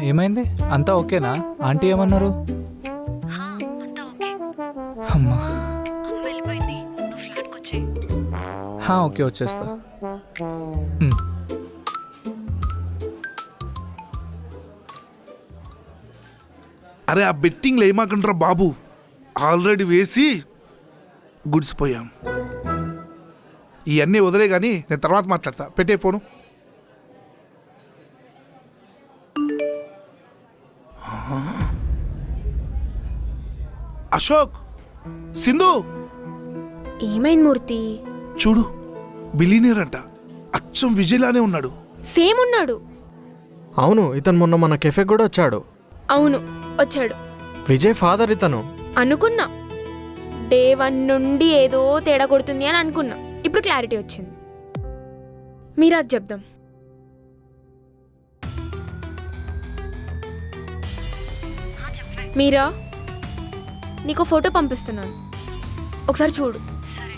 ఏమైంది? అంతా ఓకేనా? ఆంటీ ఏమన్నారు? అంతా ఓకే. అమ్మా. అమ్మ వెళ్ళిపోయింది, నువ్వు ఫ్లాట్కి వచ్చేయి. ఓకే, వచ్చేస్తా. అరే ఆ బెట్టింగ్లు ఏమాకంటారా బాబు, ఆల్రెడీ వేసి గుడిసిపోయాం. ఇవన్నీ వదిలే కానీ నేను తర్వాత మాట్లాడతా. పెట్టే ఫోను. అశోక్, సింధు, ఏమైంది మూర్తి? చూడు బిలీనియర్ అంట, అచ్చం విజయ్లానే ఉన్నాడు. సేమ్ ఉన్నాడు. అవును, ఇతను మొన్న మన కెఫే కూడా వచ్చాడు. అవును వచ్చాడు. విజయ్ ఫాదర్ ఇతను. అనుకున్నా డే 1 నుండి ఏదో తేడా కొడుతుంది అని అనుకున్నా. ఇప్పుడు క్లారిటీ వచ్చింది. మీరాకు చెప్దాం. మీరా, నీకు ఫోటో పంపిస్తున్నాను, ఒకసారి చూడు. సరే.